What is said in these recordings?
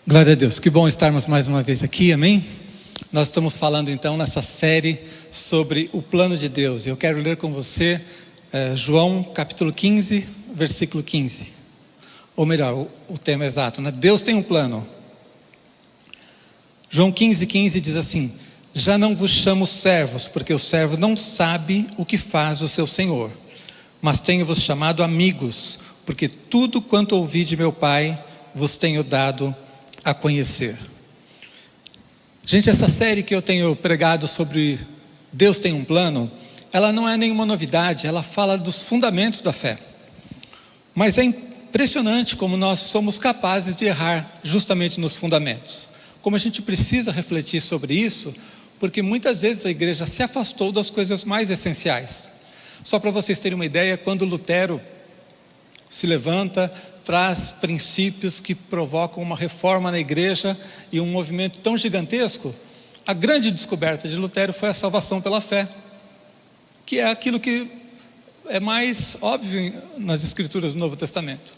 Glória a Deus, que bom estarmos mais uma vez aqui, amém? Nós estamos falando então nessa série sobre o plano de Deus. Eu quero ler com você João capítulo 15, versículo 15. Ou melhor, o tema exato, né? Deus tem um plano. João 15:15 diz assim: já não vos chamo servos, porque o servo não sabe o que faz o seu senhor, mas tenho-vos chamado amigos, porque tudo quanto ouvi de meu Pai vos tenho dado a conhecer. Gente, essa série que eu tenho pregado sobre Deus tem um plano, ela não é nenhuma novidade, ela fala dos fundamentos da fé. Mas é impressionante como nós somos capazes de errar justamente nos fundamentos. Como a gente precisa refletir sobre isso, porque muitas vezes a igreja se afastou das coisas mais essenciais. Só para vocês terem uma ideia, quando Lutero se levanta, traz princípios que provocam uma reforma na igreja e um movimento tão gigantesco, a grande descoberta de Lutero foi a salvação pela fé, que é aquilo que é mais óbvio nas escrituras do Novo Testamento.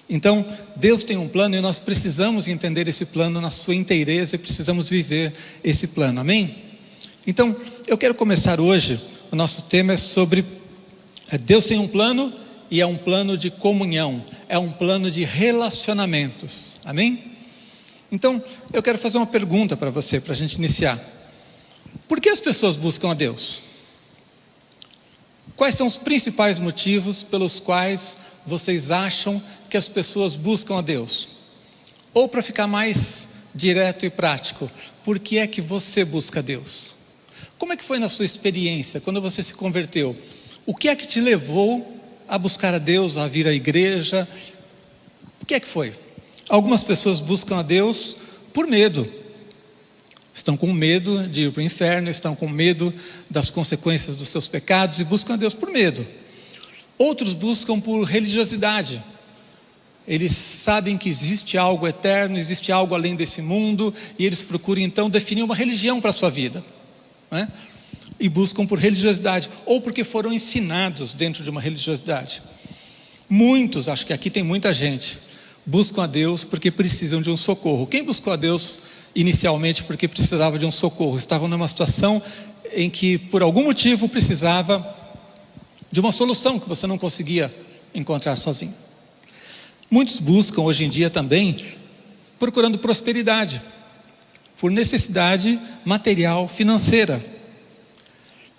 Então, Deus tem um plano e nós precisamos entender esse plano na sua inteireza e precisamos viver esse plano, amém? Então, eu quero começar hoje, o nosso tema é sobre Deus tem um plano e é um plano de comunhão, é um plano de relacionamentos, amém? Então, eu quero fazer uma pergunta para você, para a gente iniciar. Por que as pessoas buscam a Deus? Quais são os principais motivos pelos quais vocês acham que as pessoas buscam a Deus? Ou para ficar mais direto e prático, por que é que você busca a Deus? Como é que foi na sua experiência, quando você se converteu? O que é que te levou a buscar a Deus, a vir à igreja? O que é que foi? Algumas pessoas buscam a Deus por medo. Estão com medo de ir para o inferno, estão com medo das consequências dos seus pecados e buscam a Deus por medo. Outros buscam por religiosidade. Eles sabem que existe algo eterno, existe algo além desse mundo, e eles procuram então definir uma religião para a sua vida, né? E buscam por religiosidade, ou porque foram ensinados dentro de uma religiosidade. Muitos, acho que aqui tem muita gente, buscam a Deus porque precisam de um socorro. Quem buscou a Deus inicialmente porque precisava de um socorro? Estavam numa situação em que por algum motivo precisava de uma solução que você não conseguia encontrar sozinho. Muitos buscam hoje em dia também procurando prosperidade, por necessidade material, financeira.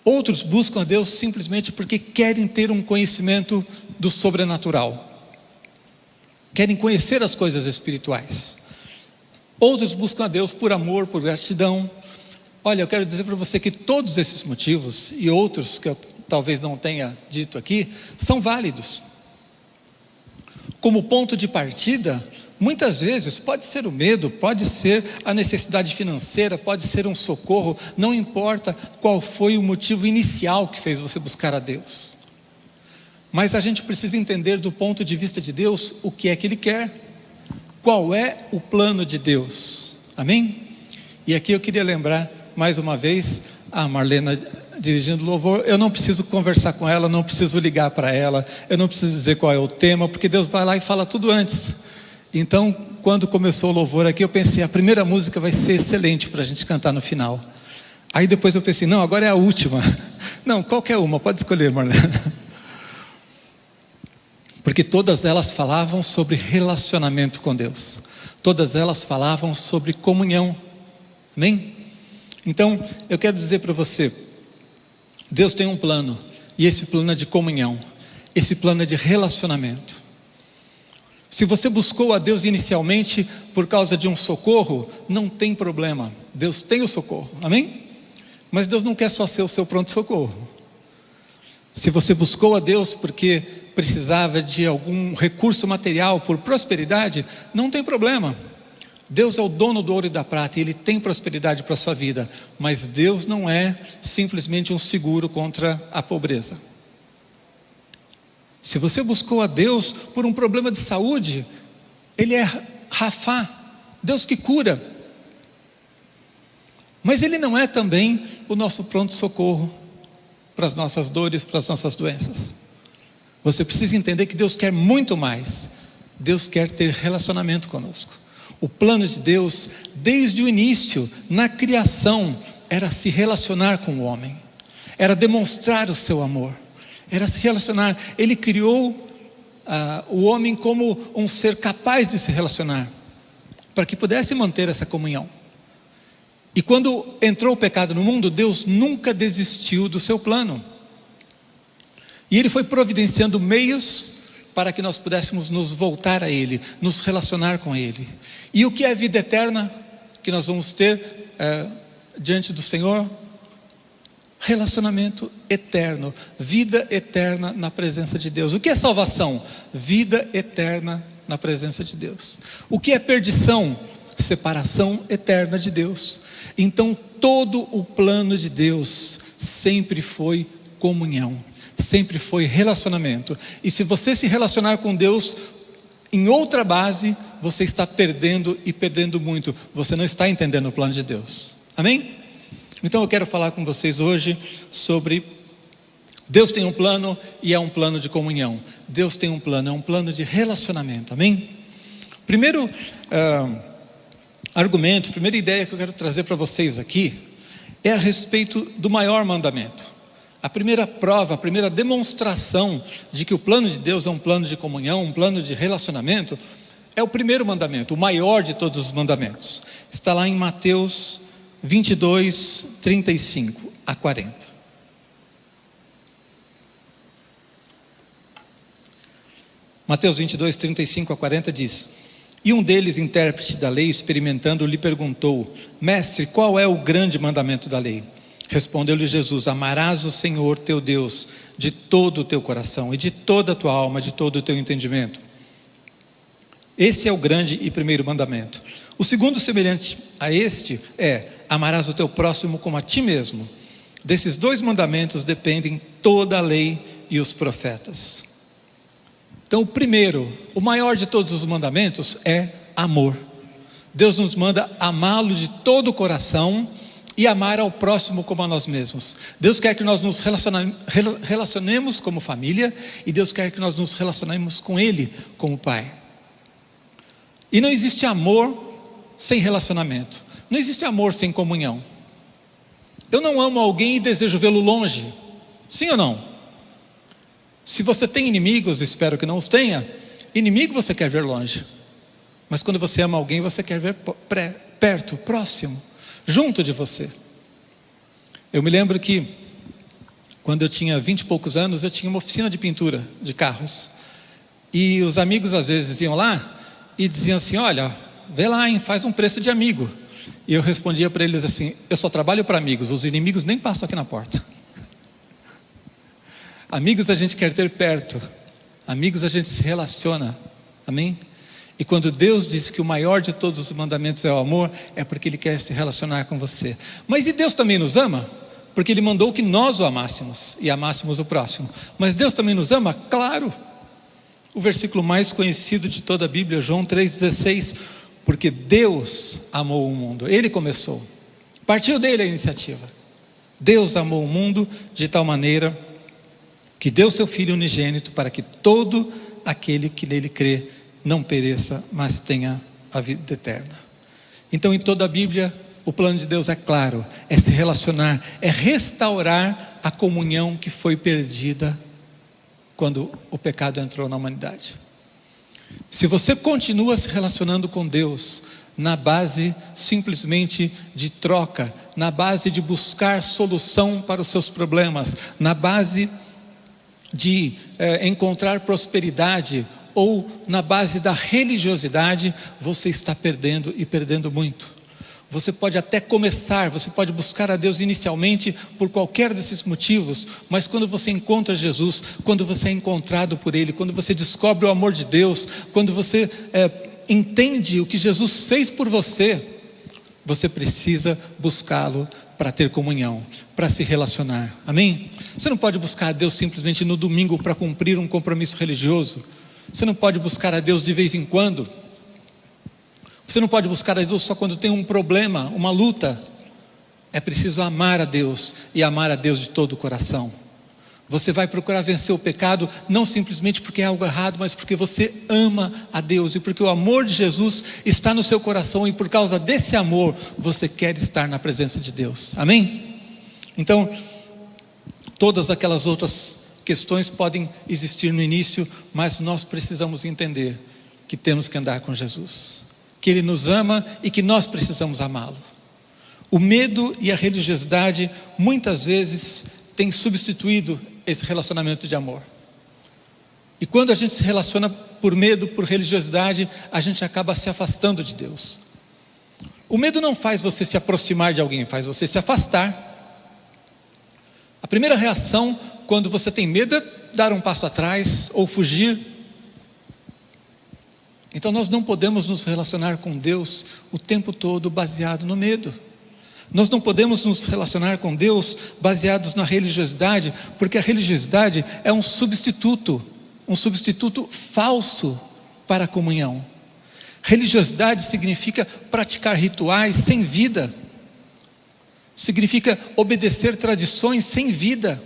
Outros buscam a Deus simplesmente porque querem ter um conhecimento do sobrenatural. Querem conhecer as coisas espirituais. Outros buscam a Deus por amor, por gratidão. Olha, eu quero dizer para você que todos esses motivos e outros que eu talvez não tenha dito aqui, são válidos. Como ponto de partida, muitas vezes pode ser o medo, pode ser a necessidade financeira, pode ser um socorro, não importa qual foi o motivo inicial que fez você buscar a Deus. Mas a gente precisa entender do ponto de vista de Deus o que é que Ele quer, qual é o plano de Deus, amém? E aqui eu queria lembrar mais uma vez a Marlena dirigindo louvor. Eu não preciso conversar com ela, não preciso ligar para ela, eu não preciso dizer qual é o tema, porque Deus vai lá e fala tudo antes. Então, quando começou o louvor aqui, eu pensei, a primeira música vai ser excelente para a gente cantar no final. Aí depois eu pensei, não, agora é a última. Não, qualquer uma, pode escolher, Marlena. Porque todas elas falavam sobre relacionamento com Deus. Todas elas falavam sobre comunhão. Amém? Então, eu quero dizer para você, Deus tem um plano, e esse plano é de comunhão, esse plano é de relacionamento. Se você buscou a Deus inicialmente por causa de um socorro, não tem problema, Deus tem o socorro, amém? Mas Deus não quer só ser o seu pronto-socorro. Se você buscou a Deus porque precisava de algum recurso material por prosperidade, não tem problema. Deus é o dono do ouro e da prata e Ele tem prosperidade para a sua vida, mas Deus não é simplesmente um seguro contra a pobreza. Se você buscou a Deus por um problema de saúde, Ele é Rafá, Deus que cura. Mas Ele não é também o nosso pronto-socorro para as nossas dores, para as nossas doenças. Você precisa entender que Deus quer muito mais. Deus quer ter relacionamento conosco. O plano de Deus, desde o início, na criação, era se relacionar com o homem, era demonstrar o seu amor, era se relacionar. Ele criou o homem como um ser capaz de se relacionar, para que pudesse manter essa comunhão. E quando entrou o pecado no mundo, Deus nunca desistiu do seu plano. E Ele foi providenciando meios para que nós pudéssemos nos voltar a Ele, nos relacionar com Ele. E o que é a vida eterna que nós vamos ter diante do Senhor? Relacionamento eterno, vida eterna na presença de Deus. O que é salvação? Vida eterna na presença de Deus. O que é perdição? Separação eterna de Deus. Então todo o plano de Deus sempre foi comunhão, sempre foi relacionamento. E se você se relacionar com Deus em outra base, você está perdendo, e perdendo muito. Você não está entendendo o plano de Deus. Amém? Então eu quero falar com vocês hoje sobre Deus tem um plano, e é um plano de comunhão. Deus tem um plano, é um plano de relacionamento. Amém? Primeiro argumento, primeira ideia que eu quero trazer para vocês aqui é a respeito do maior mandamento. A primeira prova, a primeira demonstração de que o plano de Deus é um plano de comunhão, um plano de relacionamento, é o primeiro mandamento, o maior de todos os mandamentos. Está lá em Mateus 22, 35 a 40. Mateus 22, 35 a 40 diz: E um deles, intérprete da lei, experimentando, lhe perguntou: Mestre, qual é o grande mandamento da lei? Respondeu-lhe Jesus: Amarás o Senhor teu Deus de todo o teu coração e de toda a tua alma, de todo o teu entendimento. Esse é o grande e primeiro mandamento. O segundo, semelhante a este, é: amarás o teu próximo como a ti mesmo. Desses dois mandamentos dependem toda a lei e os profetas. Então o primeiro, o maior de todos os mandamentos é amor. Deus nos manda amá-lo de todo o coração e amar ao próximo como a nós mesmos. Deus quer que nós nos relacionemos como família, e Deus quer que nós nos relacionemos com Ele como Pai. E não existe amor sem relacionamento, não existe amor sem comunhão. Eu não amo alguém e desejo vê-lo longe, sim ou não? Se você tem inimigos, espero que não os tenha, inimigo você quer ver longe, mas quando você ama alguém, você quer ver perto, próximo, junto de você. Eu me lembro que quando eu tinha 20 e poucos anos, eu tinha uma oficina de pintura de carros, e os amigos às vezes iam lá e diziam assim: olha, vê lá, hein, faz um preço de amigo. E eu respondia para eles assim: eu só trabalho para amigos, os inimigos nem passam aqui na porta. Amigos a gente quer ter perto, amigos a gente se relaciona, amém? E quando Deus diz que o maior de todos os mandamentos é o amor, é porque Ele quer se relacionar com você. Mas e Deus também nos ama? Porque Ele mandou que nós o amássemos e amássemos o próximo. Mas Deus também nos ama? Claro! O versículo mais conhecido de toda a Bíblia, João 3,16, porque Deus amou o mundo, Ele começou, partiu dele a iniciativa. Deus amou o mundo de tal maneira que deu seu Filho unigênito, para que todo aquele que nele crê não pereça, mas tenha a vida eterna. Então em toda a Bíblia o plano de Deus é claro, é se relacionar, é restaurar a comunhão que foi perdida quando o pecado entrou na humanidade. Se você continua se relacionando com Deus na base simplesmente de troca, na base de buscar solução para os seus problemas, na base de encontrar prosperidade, ou na base da religiosidade, você está perdendo, e perdendo muito. Você pode até começar, você pode buscar a Deus inicialmente por qualquer desses motivos, mas quando você encontra Jesus, quando você é encontrado por Ele, quando você descobre o amor de Deus, quando você entende o que Jesus fez por você, você precisa buscá-lo para ter comunhão, para se relacionar, amém? Você não pode buscar a Deus simplesmente no domingo para cumprir um compromisso religioso. Você não pode buscar a Deus de vez em quando. Você não pode buscar a Deus só quando tem um problema, uma luta. É preciso amar a Deus, e amar a Deus de todo o coração. Você vai procurar vencer o pecado, não simplesmente porque é algo errado, mas porque você ama a Deus e porque o amor de Jesus está no seu coração e por causa desse amor, você quer estar na presença de Deus. Amém? Então, todas aquelas outras questões podem existir no início, mas nós precisamos entender que temos que andar com Jesus, que Ele nos ama e que nós precisamos amá-lo. O medo e a religiosidade muitas vezes têm substituído esse relacionamento de amor. E quando a gente se relaciona por medo, por religiosidade, a gente acaba se afastando de Deus. O medo não faz você se aproximar de alguém, faz você se afastar. A primeira reação quando você tem medo é dar um passo atrás ou fugir. Então nós não podemos nos relacionar com Deus o tempo todo baseado no medo. Nós não podemos nos relacionar com Deus baseados na religiosidade, porque a religiosidade é um substituto falso para a comunhão. Religiosidade significa praticar rituais sem vida, significa obedecer tradições sem vida.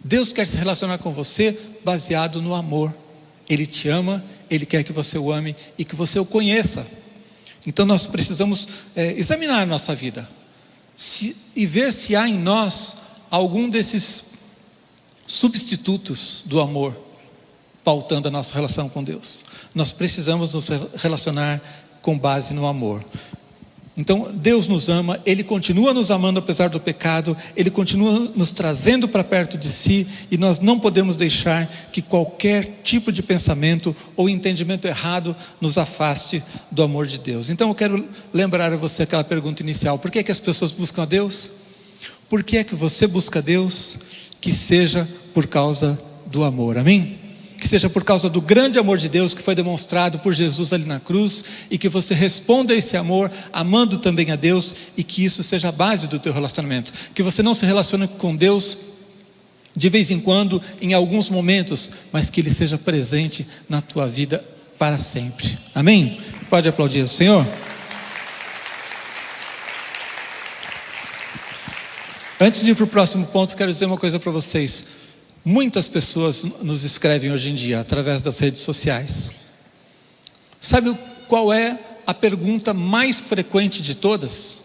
Deus quer se relacionar com você baseado no amor. Ele te ama, Ele quer que você o ame e que você o conheça. Então nós precisamos examinar a nossa vida e ver se há em nós algum desses substitutos do amor pautando a nossa relação com Deus. Nós precisamos nos relacionar com base no amor. Então Deus nos ama, Ele continua nos amando apesar do pecado, Ele continua nos trazendo para perto de si, e nós não podemos deixar que qualquer tipo de pensamento ou entendimento errado nos afaste do amor de Deus. Então eu quero lembrar a você aquela pergunta inicial: por que é que as pessoas buscam a Deus? Por que é que você busca a Deus? Que seja por causa do amor, amém? Que seja por causa do grande amor de Deus que foi demonstrado por Jesus ali na cruz, e que você responda a esse amor amando também a Deus, e que isso seja a base do teu relacionamento. Que você não se relacione com Deus de vez em quando, em alguns momentos, mas que Ele seja presente na tua vida para sempre, amém? Pode aplaudir o Senhor? Antes de ir para o próximo ponto, quero dizer uma coisa para vocês. Muitas pessoas nos escrevem hoje em dia através das redes sociais. Sabe qual é a pergunta mais frequente de todas?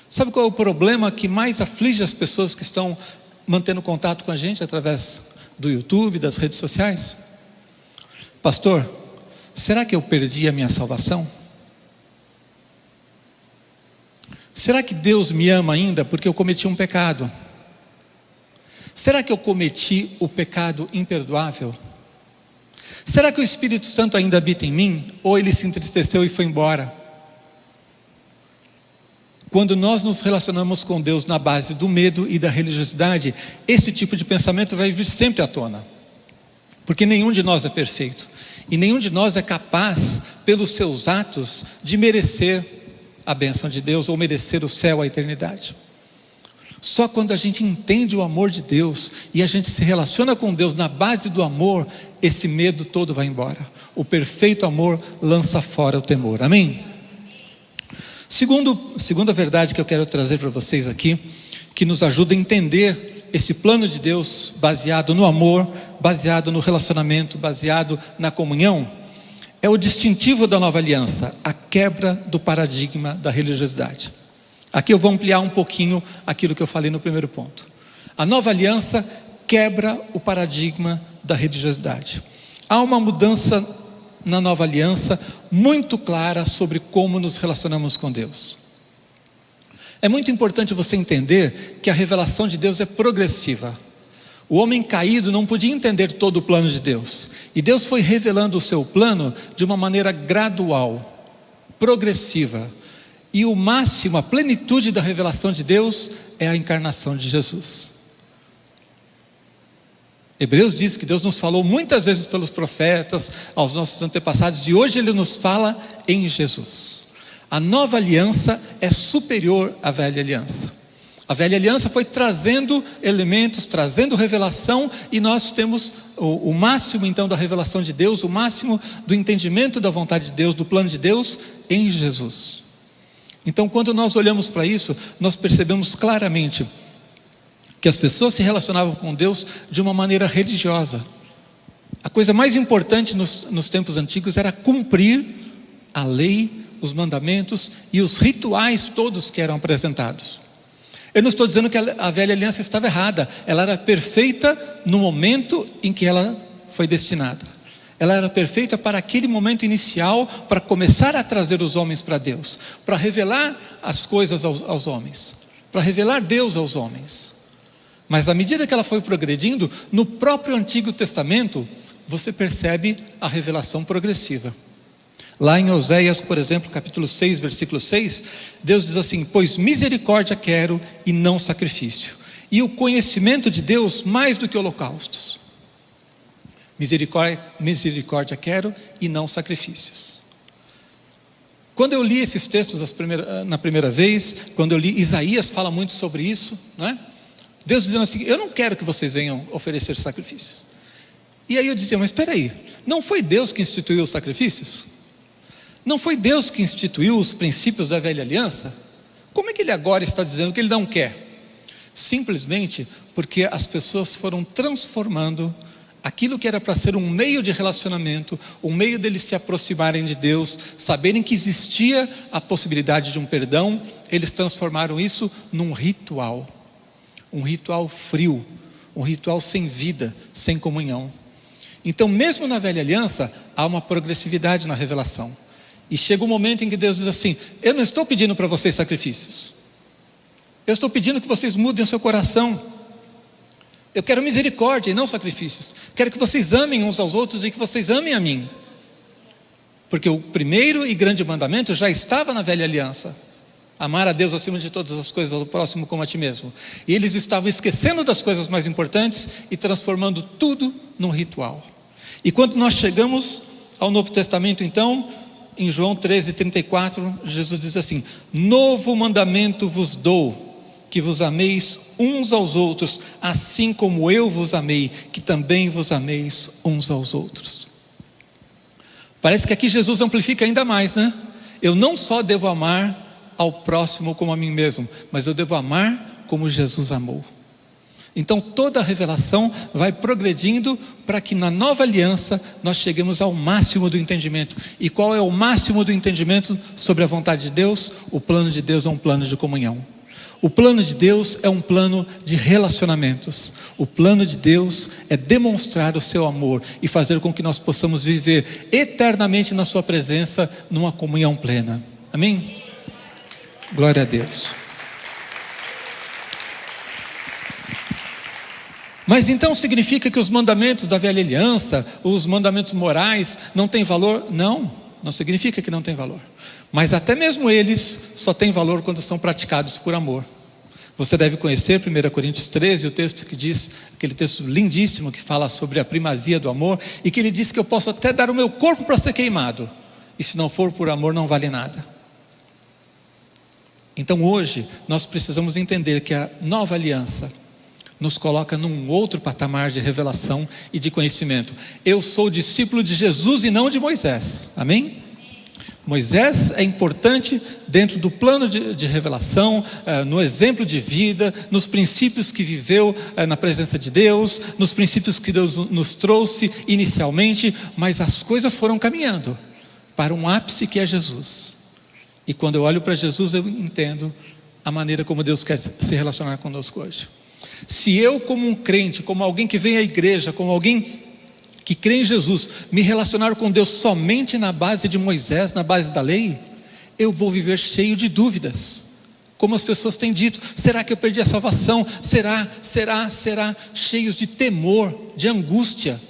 Sabe qual é o problema que mais aflige as pessoas que estão mantendo contato com a gente através do YouTube, das redes sociais? Pastor, será que eu perdi a minha salvação? Será que Deus me ama ainda porque eu cometi um pecado? Será que eu cometi o pecado imperdoável? Será que o Espírito Santo ainda habita em mim? Ou ele se entristeceu e foi embora? Quando nós nos relacionamos com Deus na base do medo e da religiosidade, esse tipo de pensamento vai vir sempre à tona. Porque nenhum de nós é perfeito. E nenhum de nós é capaz, pelos seus atos, de merecer a bênção de Deus ou merecer o céu, a eternidade. Só quando a gente entende o amor de Deus e a gente se relaciona com Deus na base do amor, esse medo todo vai embora. O amor lança fora o temor, amém? Segunda verdade que eu quero trazer para vocês aqui, que nos ajuda a entender esse plano de Deus baseado no amor, baseado no relacionamento, baseado na comunhão, é o distintivo da nova aliança, a quebra do paradigma da religiosidade. Aqui eu vou ampliar um pouquinho aquilo que eu falei no primeiro ponto. A nova aliança quebra o paradigma da religiosidade. Há uma mudança na nova aliança muito clara sobre como nos relacionamos com Deus. É muito importante você entender que a revelação de Deus é progressiva. O homem caído não podia entender todo o plano de Deus. E Deus foi revelando o seu plano de uma maneira gradual, progressiva. E o máximo, a plenitude da revelação de Deus é a encarnação de Jesus. Hebreus diz que Deus nos falou muitas vezes pelos profetas, aos nossos antepassados, e hoje Ele nos fala em Jesus. A nova aliança é superior à velha aliança. A velha aliança foi trazendo elementos, trazendo revelação, e nós temos o máximo então da revelação de Deus, o máximo do entendimento da vontade de Deus, do plano de Deus em Jesus. Então, quando nós olhamos para isso, nós percebemos claramente que as pessoas se relacionavam com Deus de uma maneira religiosa. A coisa mais importante nos tempos antigos era cumprir a lei, os mandamentos e os rituais todos que eram apresentados. Eu não estou dizendo que a velha aliança estava errada, ela era perfeita no momento em que ela foi destinada. Ela era perfeita para aquele momento inicial, para começar a trazer os homens para Deus, para revelar as coisas aos homens, para revelar Deus aos homens. Mas à medida que ela foi progredindo, no próprio Antigo Testamento, você percebe a revelação progressiva. Lá em Oséias, por exemplo, capítulo 6, versículo 6, Deus diz assim: pois misericórdia quero e não sacrifício, e o conhecimento de Deus mais do que holocaustos. Misericórdia quero e não sacrifícios. Quando eu li esses textos na primeira vez, quando eu li Isaías, fala muito sobre isso, não é? Deus dizendo assim: eu não quero que vocês venham oferecer sacrifícios. E aí eu dizia: mas espera aí, não foi Deus que instituiu os sacrifícios? Não foi Deus que instituiu os princípios da velha aliança? Como é que Ele agora está dizendo que Ele não quer? Simplesmente porque as pessoas foram transformando aquilo que era para ser um meio de relacionamento, um meio deles se aproximarem de Deus, saberem que existia a possibilidade de um perdão. Eles transformaram isso num ritual, um ritual frio, um ritual sem vida, sem comunhão. Então, mesmo na velha aliança, há uma progressividade na revelação. E chega um momento em que Deus diz assim: eu não estou pedindo para vocês sacrifícios, eu estou pedindo que vocês mudem o seu coração. Eu quero misericórdia e não sacrifícios. Quero que vocês amem uns aos outros e que vocês amem a mim. Porque o primeiro e grande mandamento já estava na velha aliança: amar a Deus acima de todas as coisas, ao próximo como a ti mesmo. E eles estavam esquecendo das coisas mais importantes e transformando tudo num ritual. E quando nós chegamos ao Novo Testamento, então, em João 13:34, Jesus diz assim: novo mandamento vos dou, que vos ameis uns aos outros, assim como eu vos amei, que também vos ameis uns aos outros. Parece que aqui Jesus amplifica ainda mais, né? Eu não só devo amar ao próximo como a mim mesmo, mas eu devo amar como Jesus amou. Então toda a revelação vai progredindo para que na nova aliança nós cheguemos ao máximo do entendimento. E qual é o máximo do entendimento sobre a vontade de Deus? O plano de Deus é um plano de comunhão. O plano de Deus é um plano de relacionamentos. O plano de Deus é demonstrar o seu amor e fazer com que nós possamos viver eternamente na sua presença, numa comunhão plena. Amém? Glória a Deus. Mas então significa que os mandamentos da velha aliança, os mandamentos morais, não têm valor? Não, não significa que não tem valor. Mas até mesmo eles só têm valor quando são praticados por amor. Você deve conhecer 1 Coríntios 13, o texto que diz, aquele texto lindíssimo que fala sobre a primazia do amor, e que ele diz que eu posso até dar o meu corpo para ser queimado, e se não for por amor não vale nada. Então hoje nós precisamos entender que a nova aliança nos coloca num outro patamar de revelação e de conhecimento. Eu sou discípulo de Jesus e não de Moisés. Amém? Moisés é importante dentro do plano de revelação, no exemplo de vida, nos princípios que viveu na presença de Deus, nos princípios que Deus nos trouxe inicialmente, mas as coisas foram caminhando para um ápice que é Jesus. E quando eu olho para Jesus, eu entendo a maneira como Deus quer se relacionar conosco hoje. Se eu, como um crente, como alguém que vem à igreja, como alguém que crê em Jesus, me relacionar com Deus somente na base de Moisés, na base da lei, eu vou viver cheio de dúvidas. Como as pessoas têm dito: será que eu perdi a salvação? Será? Cheios de temor, de angústia.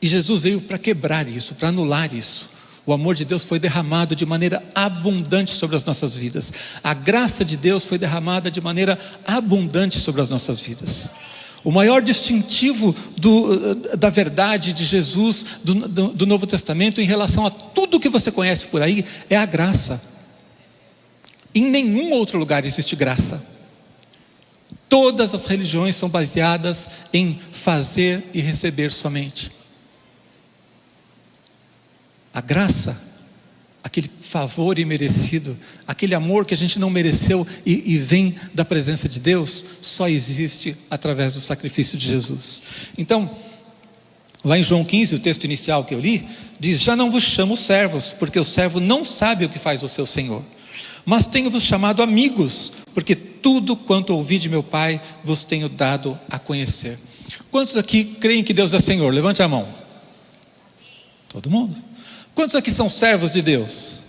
E Jesus veio para quebrar isso, para anular isso. O amor de Deus foi derramado de maneira abundante sobre as nossas vidas. A graça de Deus foi derramada de maneira abundante sobre as nossas vidas. O maior distintivo da verdade de Jesus, do Novo Testamento, em relação a tudo que você conhece por aí, é a graça. Em nenhum outro lugar existe graça. Todas as religiões são baseadas em fazer e receber somente. A graça aquele favor imerecido, aquele amor que a gente não mereceu e vem da presença de Deus, só existe através do sacrifício de Jesus. Então, lá em João 15, o texto inicial que eu li, diz: já não vos chamo servos, porque o servo não sabe o que faz o seu senhor, mas tenho-vos chamado amigos, porque tudo quanto ouvi de meu Pai vos tenho dado a conhecer. Quantos aqui creem que Deus é Senhor? Levante a mão. Todo mundo. Quantos aqui são servos de Deus?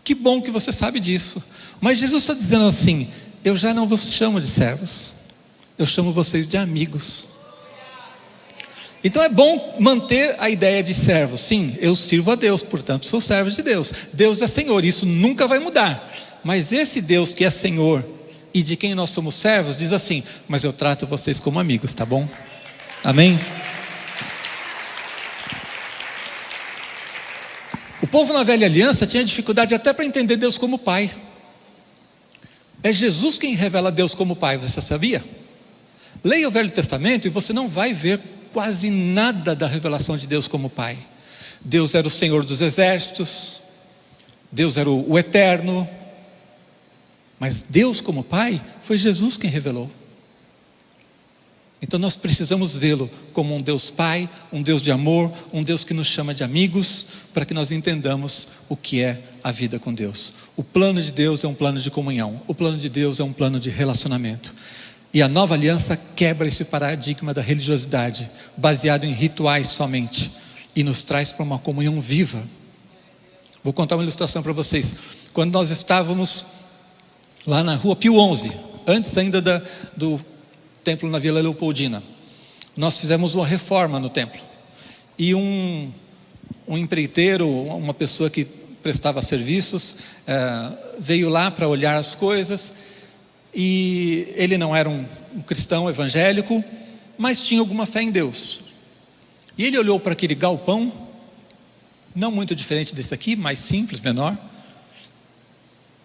Que bom que você sabe disso. Mas Jesus está dizendo assim: eu já não vos chamo de servos, eu chamo vocês de amigos. Então é bom manter a ideia de servo. Sim, eu sirvo a Deus, portanto sou servo de Deus. Deus é Senhor, isso nunca vai mudar. Mas esse Deus que é Senhor e de quem nós somos servos, diz assim: mas eu trato vocês como amigos, tá bom? Amém? O povo na velha aliança tinha dificuldade até para entender Deus como Pai. É Jesus quem revela Deus como Pai, você sabia? Leia o Velho Testamento e você não vai ver quase nada da revelação de Deus como Pai. Deus era o Senhor dos exércitos, Deus era o eterno, mas Deus como Pai foi Jesus quem revelou. Então nós precisamos vê-lo como um Deus Pai, um Deus de amor, um Deus que nos chama de amigos, para que nós entendamos o que é a vida com Deus. O plano de Deus é um plano de comunhão, o plano de Deus é um plano de relacionamento. E a nova aliança quebra esse paradigma da religiosidade, baseado em rituais somente, e nos traz para uma comunhão viva. Vou contar uma ilustração para vocês. Quando nós estávamos lá na rua Pio XI, antes ainda do templo na Vila Leopoldina, nós fizemos uma reforma no templo. E um empreiteiro, uma pessoa que prestava serviços, veio lá para olhar as coisas. E ele não era um cristão evangélico, mas tinha alguma fé em Deus. E ele olhou para aquele galpão, não muito diferente desse aqui, mais simples, menor.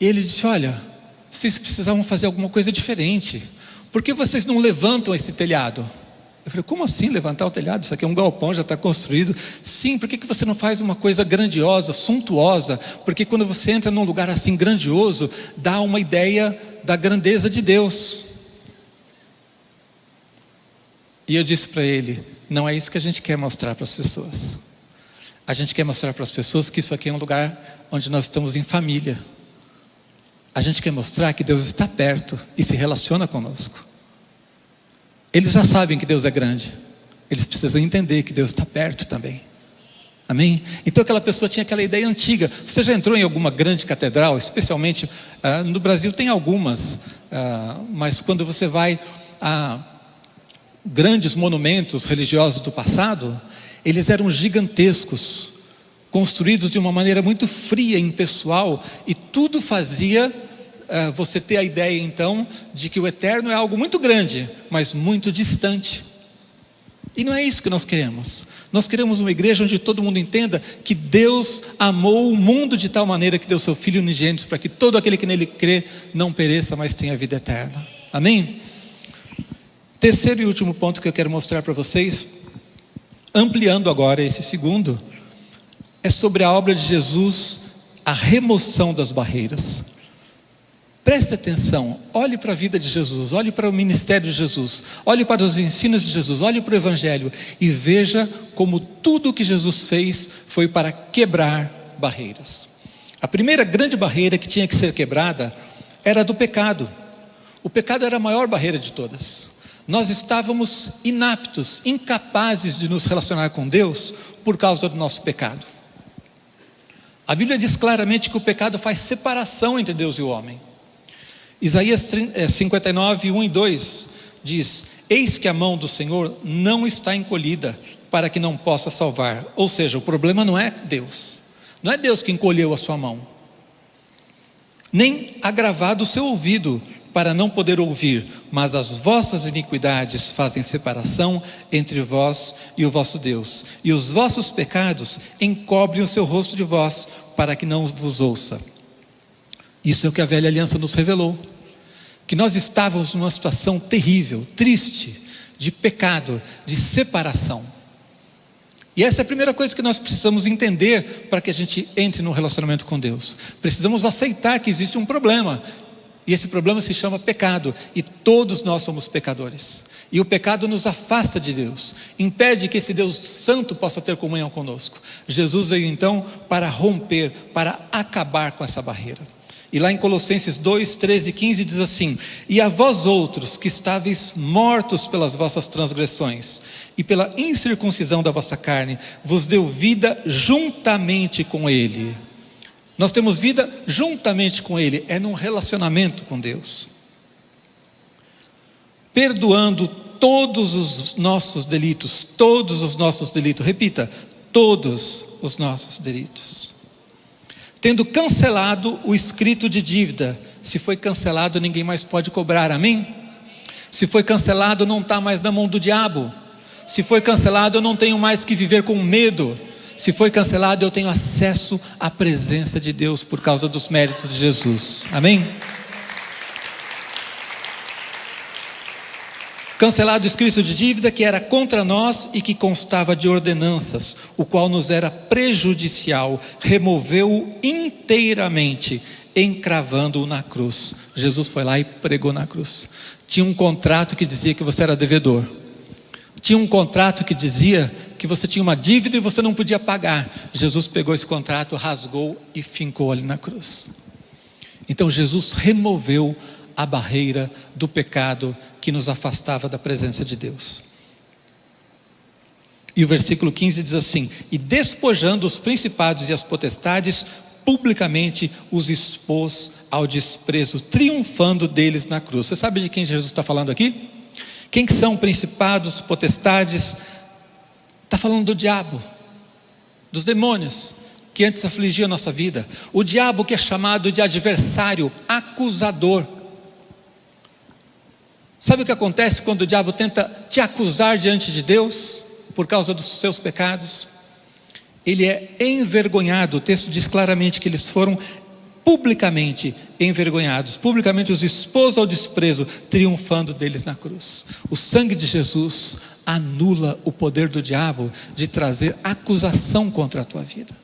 E ele disse: olha, vocês precisavam fazer alguma coisa diferente. Por que vocês não levantam esse telhado? Eu falei: como assim levantar o telhado? Isso aqui é um galpão, já está construído. Sim, por que você não faz uma coisa grandiosa, suntuosa? Porque quando você entra num lugar assim grandioso, dá uma ideia da grandeza de Deus. E eu disse para ele: não é isso que a gente quer mostrar para as pessoas. A gente quer mostrar para as pessoas que isso aqui é um lugar onde nós estamos em família. A gente quer mostrar que Deus está perto e se relaciona conosco. Eles já sabem que Deus é grande, eles precisam entender que Deus está perto também. Amém? Então aquela pessoa tinha aquela ideia antiga. Você já entrou em alguma grande catedral? Especialmente no Brasil tem algumas, mas quando você vai a grandes monumentos religiosos do passado, eles eram gigantescos, construídos de uma maneira muito fria, impessoal, e tudo fazia você ter a ideia então de que o eterno é algo muito grande, mas muito distante. E não é isso que nós queremos. Nós queremos uma igreja onde todo mundo entenda que Deus amou o mundo de tal maneira que deu seu Filho unigênito, para que todo aquele que nele crê não pereça, mas tenha vida eterna. Amém? Terceiro e último ponto que eu quero mostrar para vocês, ampliando agora esse segundo, é sobre a obra de Jesus, a remoção das barreiras. Preste atenção, olhe para a vida de Jesus, olhe para o ministério de Jesus, olhe para os ensinos de Jesus, olhe para o Evangelho e veja como tudo o que Jesus fez foi para quebrar barreiras. A primeira grande barreira que tinha que ser quebrada era a do pecado. O pecado era a maior barreira de todas. Nós estávamos inaptos, incapazes de nos relacionar com Deus por causa do nosso pecado. A Bíblia diz claramente que o pecado faz separação entre Deus e o homem. Isaías 59, 1 e 2 diz: eis que a mão do Senhor não está encolhida para que não possa salvar. Ou seja, o problema não é Deus, não é Deus que encolheu a sua mão, nem agravado o seu ouvido para não poder ouvir, mas as vossas iniquidades fazem separação entre vós e o vosso Deus, e os vossos pecados encobrem o seu rosto de vós, para que não vos ouça. Isso é o que a velha aliança nos revelou, que nós estávamos numa situação terrível, triste, de pecado, de separação. E essa é a primeira coisa que nós precisamos entender para que a gente entre no relacionamento com Deus. Precisamos aceitar que existe um problema. E esse problema se chama pecado. E todos nós somos pecadores. E o pecado nos afasta de Deus. Impede que esse Deus santo possa ter comunhão conosco. Jesus veio então para romper, para acabar com essa barreira. E lá em Colossenses 2, 13 e 15 diz assim: e a vós outros que estáveis mortos pelas vossas transgressões e pela incircuncisão da vossa carne, vos deu vida juntamente com Ele. Nós temos vida juntamente com Ele, é num relacionamento com Deus. Perdoando todos os nossos delitos, repita, todos os nossos delitos. Tendo cancelado o escrito de dívida. Se foi cancelado, ninguém mais pode cobrar, amém? Se foi cancelado, não está mais na mão do diabo. Se foi cancelado, eu não tenho mais que viver com medo. Se foi cancelado, eu tenho acesso à presença de Deus por causa dos méritos de Jesus, amém? Cancelado o escrito de dívida que era contra nós e que constava de ordenanças, o qual nos era prejudicial, removeu-o inteiramente, encravando-o na cruz. Jesus foi lá e pregou na cruz. Tinha um contrato que dizia que você era devedor. Tinha um contrato que dizia que você tinha uma dívida e você não podia pagar. Jesus pegou esse contrato, rasgou e fincou ali na cruz. Então Jesus removeu a barreira do pecado que nos afastava da presença de Deus. E o versículo 15 diz assim: e despojando os principados e as potestades, publicamente os expôs ao desprezo, triunfando deles na cruz. Você sabe de quem Jesus está falando aqui? Quem que são principados, potestades? Está falando do diabo, dos demônios que antes afligiam a nossa vida. O diabo que é chamado de adversário, acusador. Sabe o que acontece quando o diabo tenta te acusar diante de Deus por causa dos seus pecados? Ele é envergonhado. O texto diz claramente que eles foram publicamente envergonhados, publicamente os expôs ao desprezo, triunfando deles na cruz. O sangue de Jesus anula o poder do diabo de trazer acusação contra a tua vida.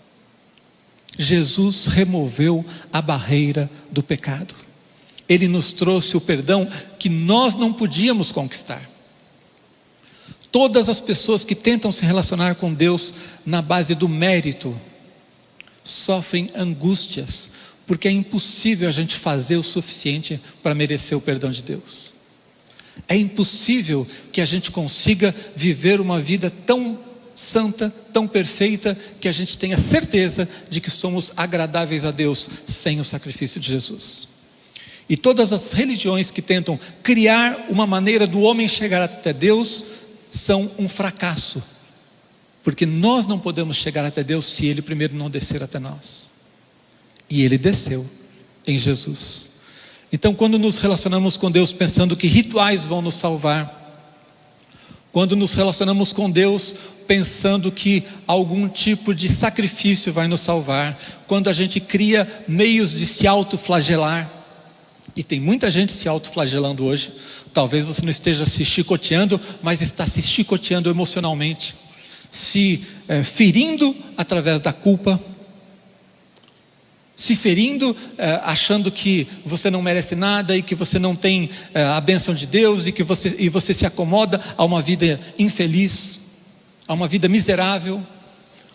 Jesus removeu a barreira do pecado. Ele nos trouxe o perdão que nós não podíamos conquistar. Todas as pessoas que tentam se relacionar com Deus na base do mérito sofrem angústias, porque é impossível a gente fazer o suficiente para merecer o perdão de Deus. É impossível que a gente consiga viver uma vida tão santa, tão perfeita, que a gente tenha certeza de que somos agradáveis a Deus sem o sacrifício de Jesus. E todas as religiões que tentam criar uma maneira do homem chegar até Deus são um fracasso, porque nós não podemos chegar até Deus se Ele primeiro não descer até nós. E Ele desceu em Jesus. Então, quando nos relacionamos com Deus pensando que rituais vão nos salvar, quando nos relacionamos com Deus pensando que algum tipo de sacrifício vai nos salvar, quando a gente cria meios de se autoflagelar, e tem muita gente se autoflagelando hoje. Talvez você não esteja se chicoteando, mas está se chicoteando emocionalmente, se ferindo através da culpa, se ferindo achando que você não merece nada e que você não tem a bênção de Deus e você se acomoda a uma vida infeliz, a uma vida miserável.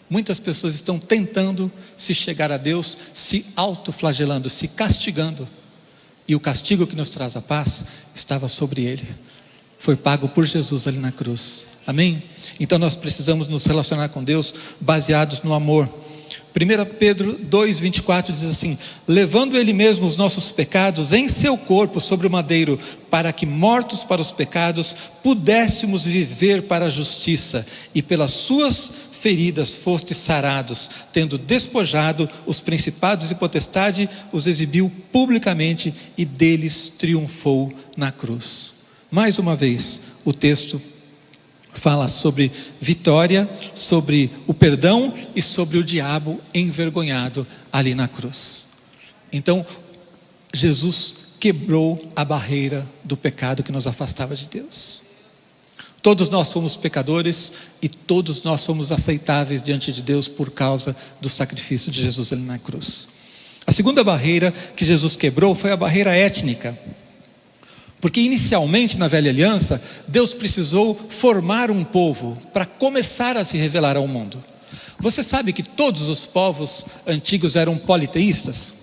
Muitas pessoas estão tentando se chegar a Deus, se autoflagelando, se castigando. E o castigo que nos traz a paz estava sobre Ele. Foi pago por Jesus ali na cruz. Amém? Então nós precisamos nos relacionar com Deus baseados no amor. 1 Pedro 2,24 diz assim: levando Ele mesmo os nossos pecados em seu corpo sobre o madeiro, para que mortos para os pecados pudéssemos viver para a justiça, e pelas suas feridas fostes sarados, tendo despojado os principados e potestade, os exibiu publicamente e deles triunfou na cruz. Mais uma vez, o texto fala sobre vitória, sobre o perdão e sobre o diabo envergonhado ali na cruz. Então, Jesus quebrou a barreira do pecado que nos afastava de Deus. Todos nós somos pecadores e todos nós somos aceitáveis diante de Deus por causa do sacrifício de Jesus ali na cruz. A segunda barreira que Jesus quebrou foi a barreira étnica. Porque inicialmente na velha aliança, Deus precisou formar um povo para começar a se revelar ao mundo. Você sabe que todos os povos antigos eram politeístas?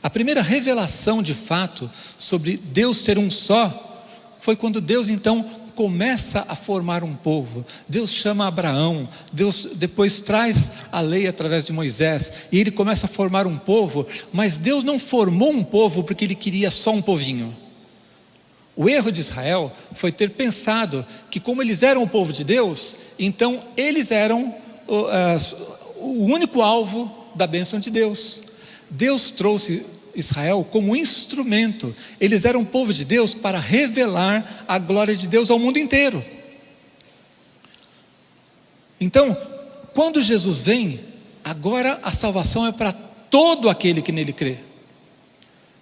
A primeira revelação de fato sobre Deus ser um só foi quando Deus então começa a formar um povo. Deus chama Abraão, Deus depois traz a lei através de Moisés, e ele começa a formar um povo, mas Deus não formou um povo porque ele queria só um povinho. O erro de Israel foi ter pensado que como eles eram o povo de Deus, então eles eram o único alvo da bênção de Deus. Deus trouxe Israel como instrumento. Eles eram o povo de Deus para revelar a glória de Deus ao mundo inteiro. Então, quando Jesus vem, agora a salvação é para todo aquele que nele crê.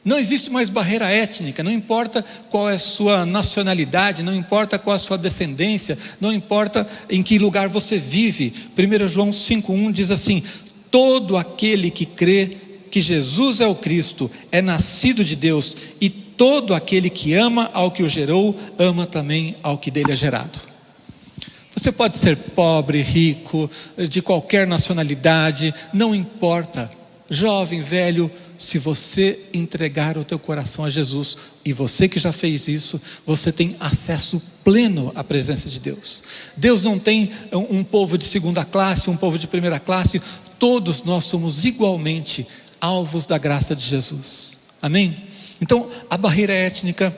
Não existe mais barreira étnica, não importa qual é a sua nacionalidade, não importa qual é a sua descendência, não importa em que lugar você vive. 1 João 5,1 diz assim: todo aquele que crê que Jesus é o Cristo é nascido de Deus, e todo aquele que ama ao que o gerou, ama também ao que dele é gerado. Você pode ser pobre, rico, de qualquer nacionalidade, não importa, jovem, velho, se você entregar o teu coração a Jesus, e você que já fez isso, você tem acesso pleno à presença de Deus. Deus não tem um povo de segunda classe, um povo de primeira classe, todos nós somos igualmente alvos da graça de Jesus, amém? Então a barreira étnica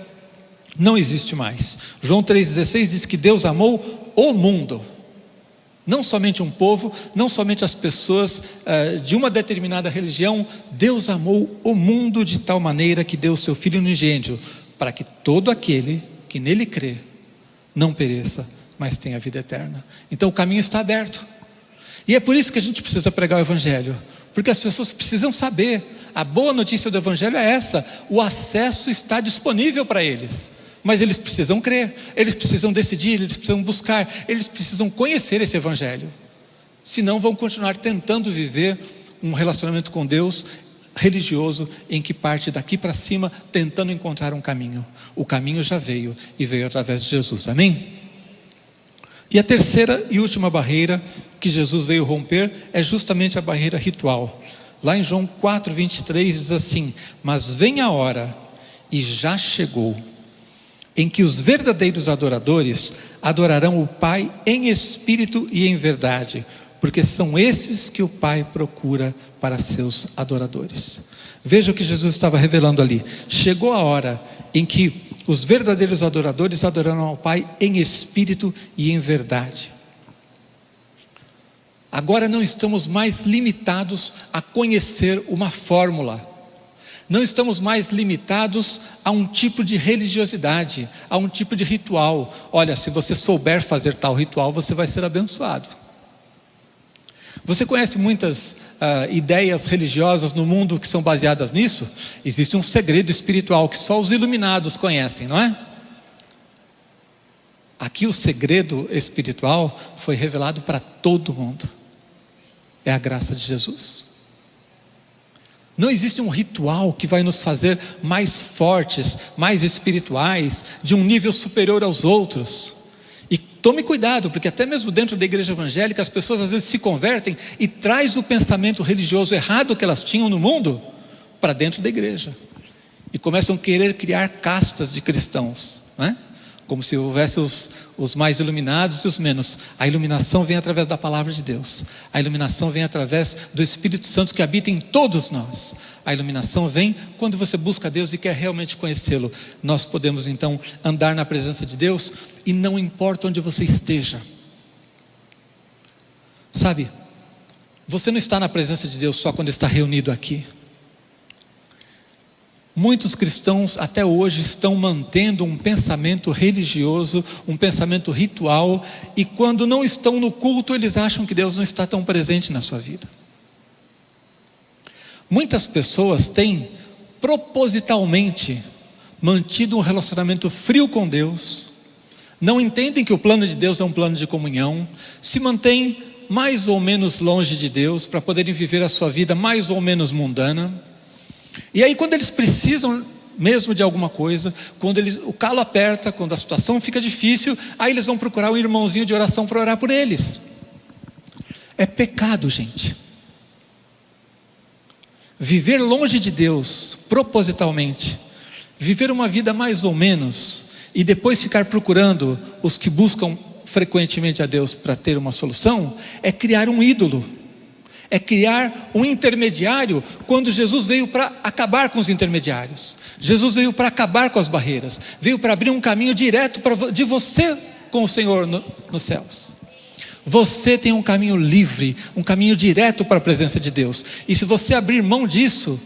não existe mais. João 3,16 diz que Deus amou o mundo, não somente um povo, não somente as pessoas de uma determinada religião. Deus amou o mundo de tal maneira que deu o seu Filho unigênito, para que todo aquele que nele crê não pereça, mas tenha vida eterna. Então o caminho está aberto, e é por isso que a gente precisa pregar o Evangelho, porque as pessoas precisam saber. A boa notícia do Evangelho é essa: o acesso está disponível para eles, mas eles precisam crer, eles precisam decidir, eles precisam buscar, eles precisam conhecer esse Evangelho, senão vão continuar tentando viver um relacionamento com Deus religioso, em que parte daqui para cima, tentando encontrar um caminho. O caminho já veio, e veio através de Jesus, amém? E a terceira e última barreira que Jesus veio romper é justamente a barreira ritual. Lá em João 4,23 diz assim: mas vem a hora, e já chegou, em que os verdadeiros adoradores adorarão o Pai em espírito e em verdade, porque são esses que o Pai procura para seus adoradores. Veja o que Jesus estava revelando ali: chegou a hora em que os verdadeiros adoradores adorarão ao Pai em espírito e em verdade. Agora não estamos mais limitados a conhecer uma fórmula, não estamos mais limitados a um tipo de religiosidade, a um tipo de ritual. Olha, se você souber fazer tal ritual, você vai ser abençoado. Você conhece muitas ideias religiosas no mundo que são baseadas nisso? Existe um segredo espiritual que só os iluminados conhecem, não é? Aqui o segredo espiritual foi revelado para todo mundo. É a graça de Jesus. Não existe um ritual que vai nos fazer mais fortes, mais espirituais, de um nível superior aos outros. E tome cuidado, porque até mesmo dentro da igreja evangélica, as pessoas às vezes se convertem e traz o pensamento religioso errado que elas tinham no mundo para dentro da igreja, e começam a querer criar castas de cristãos, não é? Como se houvesse os mais iluminados e os menos. A iluminação vem através da palavra de Deus. A iluminação vem através do Espírito Santo que habita em todos nós. A iluminação vem quando você busca Deus e quer realmente conhecê-lo. Nós podemos então andar na presença de Deus, e não importa onde você esteja. Sabe, você não está na presença de Deus só quando está reunido aqui. Muitos cristãos até hoje estão mantendo um pensamento religioso, um pensamento ritual, e quando não estão no culto, eles acham que Deus não está tão presente na sua vida. Muitas pessoas têm propositalmente mantido um relacionamento frio com Deus, não entendem que o plano de Deus é um plano de comunhão, se mantêm mais ou menos longe de Deus para poderem viver a sua vida mais ou menos mundana. E aí quando eles precisam mesmo de alguma coisa, quando o calo aperta, quando a situação fica difícil, aí eles vão procurar um irmãozinho de oração para orar por eles. É pecado, gente. Viver longe de Deus, propositalmente, viver uma vida mais ou menos, e depois ficar procurando os que buscam frequentemente a Deus para ter uma solução, é criar um ídolo, é criar um intermediário, quando Jesus veio para acabar com os intermediários. Jesus veio para acabar com as barreiras, veio para abrir um caminho direto de você com o Senhor nos céus. Você tem um caminho livre, um caminho direto para a presença de Deus, e se você abrir mão disso,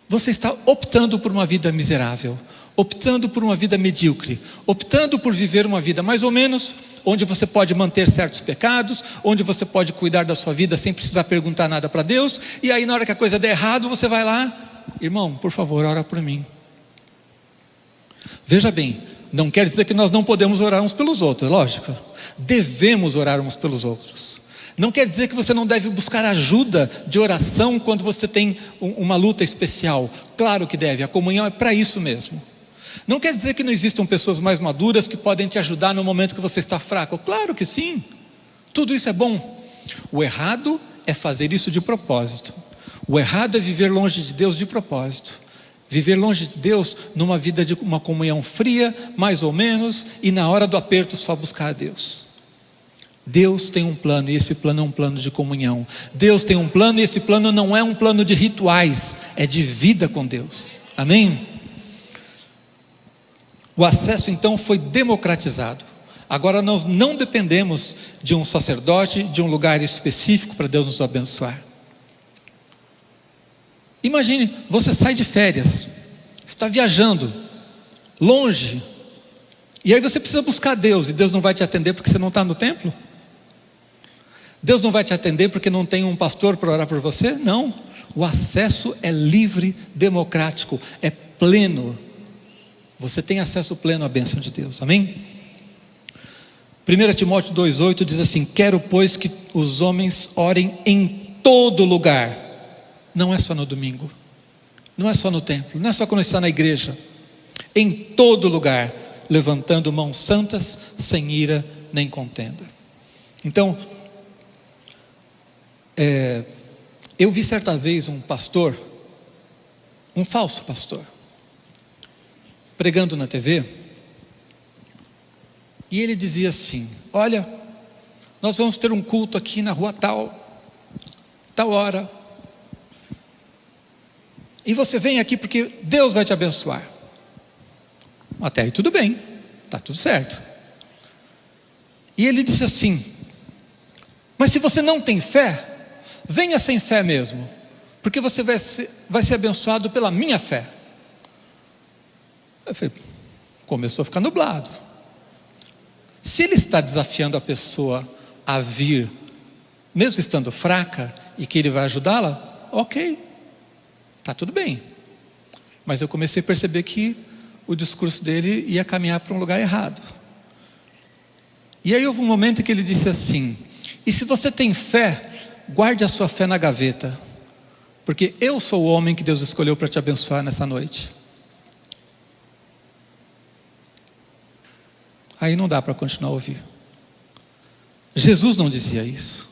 você está optando por uma vida miserável, optando por uma vida medíocre, optando por viver uma vida mais ou menos, onde você pode manter certos pecados, onde você pode cuidar da sua vida sem precisar perguntar nada para Deus, e aí na hora que a coisa der errado, você vai lá, irmão, por favor, ora por mim. Veja bem, não quer dizer que nós não podemos orar uns pelos outros, lógico, devemos orar uns pelos outros. Não quer dizer que você não deve buscar ajuda de oração quando você tem uma luta especial, claro que deve, a comunhão é para isso mesmo. Não quer dizer que não existam pessoas mais maduras que podem te ajudar no momento que você está fraco, claro que sim, tudo isso é bom. O errado é fazer isso de propósito, o errado é viver longe de Deus de propósito, viver longe de Deus numa vida de uma comunhão fria, mais ou menos, e na hora do aperto só buscar a Deus. Deus tem um plano, e esse plano é um plano de comunhão. Deus tem um plano, e esse plano não é um plano de rituais, é de vida com Deus, amém? O acesso então foi democratizado. Agora nós não dependemos de um sacerdote, de um lugar específico para Deus nos abençoar. Imagine, você sai de férias, está viajando, longe, e aí você precisa buscar Deus, e Deus não vai te atender porque você não está no templo? Deus não vai te atender porque não tem um pastor para orar por você? Não, o acesso é livre, democrático, é pleno. Você tem acesso pleno à bênção de Deus, amém? 1 Timóteo 2,8 diz assim: quero pois que os homens orem em todo lugar. Não é só no domingo, não é só no templo, não é só quando está na igreja. Em todo lugar, levantando mãos santas, sem ira nem contenda. Então, eu vi certa vez um pastor, um falso pastor, pregando na TV, e ele dizia assim: olha, nós vamos ter um culto aqui na rua tal hora, e você vem aqui porque Deus vai te abençoar. Até aí tudo bem, está tudo certo. E ele disse assim: mas se você não tem fé, venha sem fé mesmo, porque você vai ser abençoado pela minha fé. Eu falei, começou a ficar nublado. Se ele está desafiando a pessoa a vir, mesmo estando fraca, e que ele vai ajudá-la, ok, está tudo bem. Mas eu comecei a perceber que o discurso dele ia caminhar para um lugar errado. E aí houve um momento que ele disse assim: e se você tem fé, guarde a sua fé na gaveta, porque eu sou o homem que Deus escolheu para te abençoar nessa noite. Aí não dá para continuar a ouvir. Jesus não dizia isso.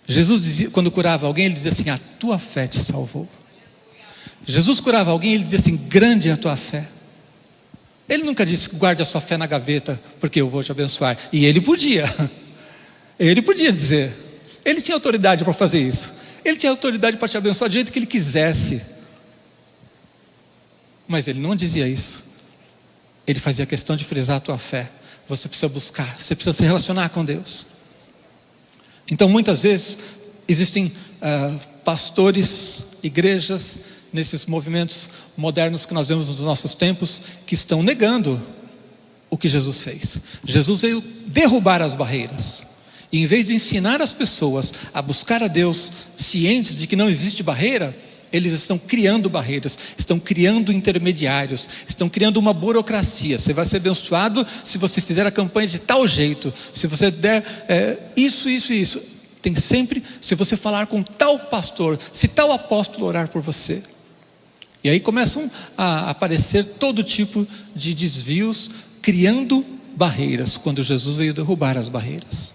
Jesus dizia, quando curava alguém, ele dizia assim: a tua fé te salvou. Jesus curava alguém, ele dizia assim: grande é a tua fé. Ele nunca disse: guarde a sua fé na gaveta, porque eu vou te abençoar. E ele podia dizer, ele tinha autoridade para fazer isso, ele tinha autoridade para te abençoar do jeito que ele quisesse, mas ele não dizia isso. Ele fazia questão de frisar a tua fé. Você precisa buscar, você precisa se relacionar com Deus. Então muitas vezes existem pastores, igrejas, nesses movimentos modernos que nós vemos nos nossos tempos, que estão negando o que Jesus fez. Jesus veio derrubar as barreiras, e em vez de ensinar as pessoas a buscar a Deus, cientes de que não existe barreira, Eles estão criando barreiras, estão criando intermediários, estão criando uma burocracia. Você vai ser abençoado se você fizer a campanha de tal jeito, se você der isso. Tem sempre, se você falar com tal pastor, se tal apóstolo orar por você. E aí começam a aparecer todo tipo de desvios, criando barreiras, quando Jesus veio derrubar as barreiras.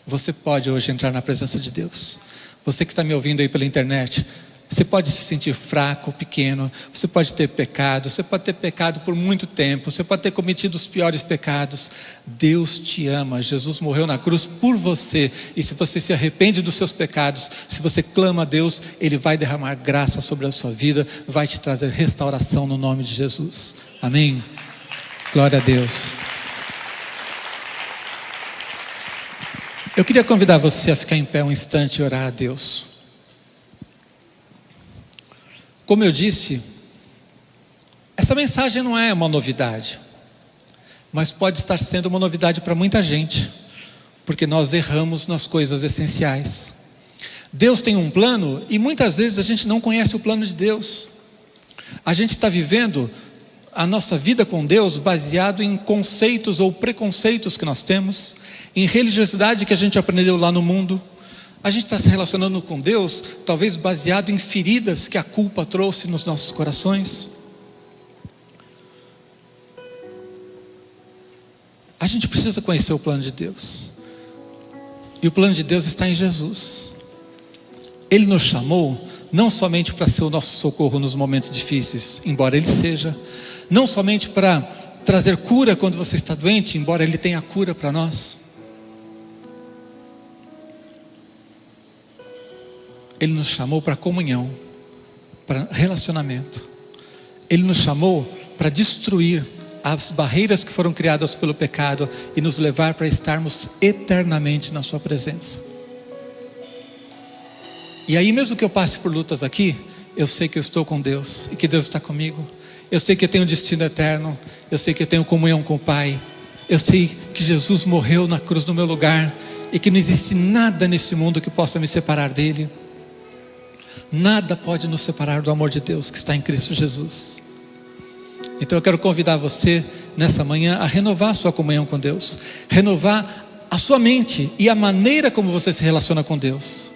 Você pode hoje entrar na presença de Deus. Você que está me ouvindo aí pela internet, você pode se sentir fraco, pequeno, você pode ter pecado por muito tempo, você pode ter cometido os piores pecados. Deus te ama, Jesus morreu na cruz por você, e se você se arrepende dos seus pecados, se você clama a Deus, Ele vai derramar graça sobre a sua vida, vai te trazer restauração no nome de Jesus, amém? Glória a Deus. Eu queria convidar você a ficar em pé um instante e orar a Deus. Como eu disse, essa mensagem não é uma novidade, mas pode estar sendo uma novidade para muita gente, porque nós erramos nas coisas essenciais. Deus tem um plano e muitas vezes a gente não conhece o plano de Deus. A gente está vivendo a nossa vida com Deus baseado em conceitos ou preconceitos que nós temos, em religiosidade que a gente aprendeu lá no mundo. A gente está se relacionando com Deus, talvez baseado em feridas que a culpa trouxe nos nossos corações. A gente precisa conhecer o plano de Deus. E o plano de Deus está em Jesus. Ele nos chamou não somente para ser o nosso socorro nos momentos difíceis, embora Ele seja. Não somente para trazer cura quando você está doente, embora Ele tenha cura para nós. Ele nos chamou para comunhão, para relacionamento. Ele nos chamou para destruir as barreiras que foram criadas pelo pecado e nos levar para estarmos eternamente na sua presença. E aí, mesmo que eu passe por lutas aqui, eu sei que eu estou com Deus e que Deus está comigo. Eu sei que eu tenho um destino eterno. Eu sei que eu tenho comunhão com o Pai. Eu sei que Jesus morreu na cruz no meu lugar e que não existe nada nesse mundo que possa me separar dele. Nada pode nos separar do amor de Deus que está em Cristo Jesus. Então eu quero convidar você nessa manhã a renovar a sua comunhão com Deus, renovar a sua mente e a maneira como você se relaciona com Deus.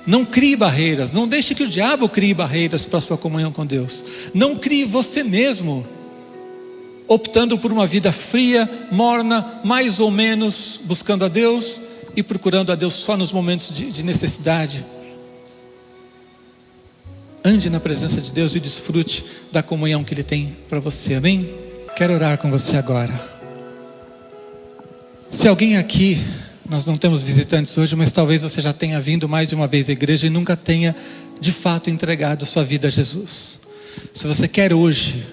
Não crie barreiras, não deixe que o diabo crie barreiras para a sua comunhão com Deus. Não crie você mesmo, optando por uma vida fria, morna, mais ou menos buscando a Deus e procurando a Deus só nos momentos de necessidade. Ande na presença de Deus e desfrute da comunhão que Ele tem para você, amém? Quero orar com você agora. Se alguém aqui, nós não temos visitantes hoje, mas talvez você já tenha vindo mais de uma vez à igreja e nunca tenha de fato entregado a sua vida a Jesus. Se você quer hoje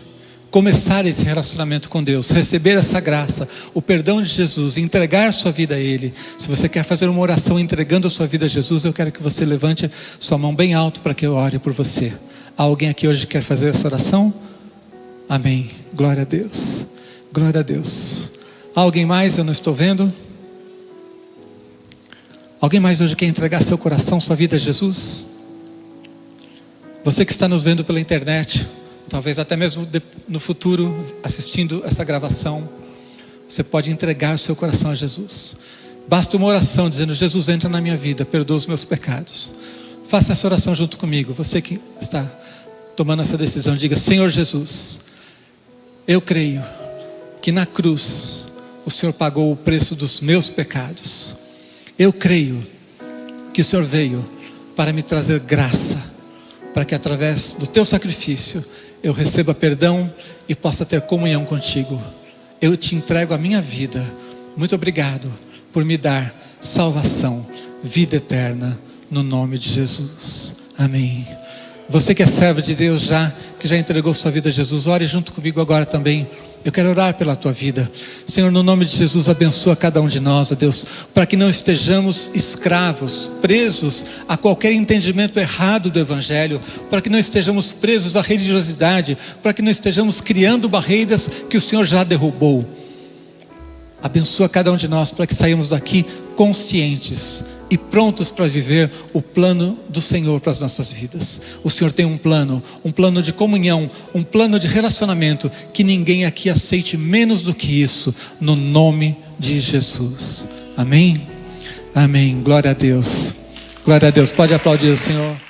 começar esse relacionamento com Deus, receber essa graça, o perdão de Jesus, entregar sua vida a Ele. Se você quer fazer uma oração entregando a sua vida a Jesus, eu quero que você levante sua mão bem alto para que eu ore por você. Há alguém aqui hoje que quer fazer essa oração? Amém, glória a Deus, glória a Deus. Há alguém mais? Eu não estou vendo. Alguém mais hoje quer entregar seu coração, sua vida a Jesus? Você que está nos vendo pela internet, talvez até mesmo no futuro, assistindo essa gravação, você pode entregar o seu coração a Jesus. Basta uma oração dizendo: Jesus, entra na minha vida, perdoa os meus pecados. Faça essa oração junto comigo. Você que está tomando essa decisão, diga: Senhor Jesus, eu creio que na cruz o Senhor pagou o preço dos meus pecados. Eu creio que o Senhor veio para me trazer graça, para que através do teu sacrifício eu receba perdão e possa ter comunhão contigo. Eu te entrego a minha vida. Muito obrigado por me dar salvação, vida eterna, no nome de Jesus. Amém. Você que é servo de Deus que já entregou sua vida a Jesus, ore junto comigo agora também. Eu quero orar pela tua vida. Senhor, no nome de Jesus, abençoa cada um de nós, ó Deus, para que não estejamos escravos, presos a qualquer entendimento errado do Evangelho, para que não estejamos presos à religiosidade, para que não estejamos criando barreiras que o Senhor já derrubou. Abençoa cada um de nós para que saímos daqui conscientes e prontos para viver o plano do Senhor para as nossas vidas. O Senhor tem um plano de comunhão, um plano de relacionamento que ninguém aqui aceite menos do que isso, no nome de Jesus. Amém? Amém. Glória a Deus. Glória a Deus. Pode aplaudir o Senhor.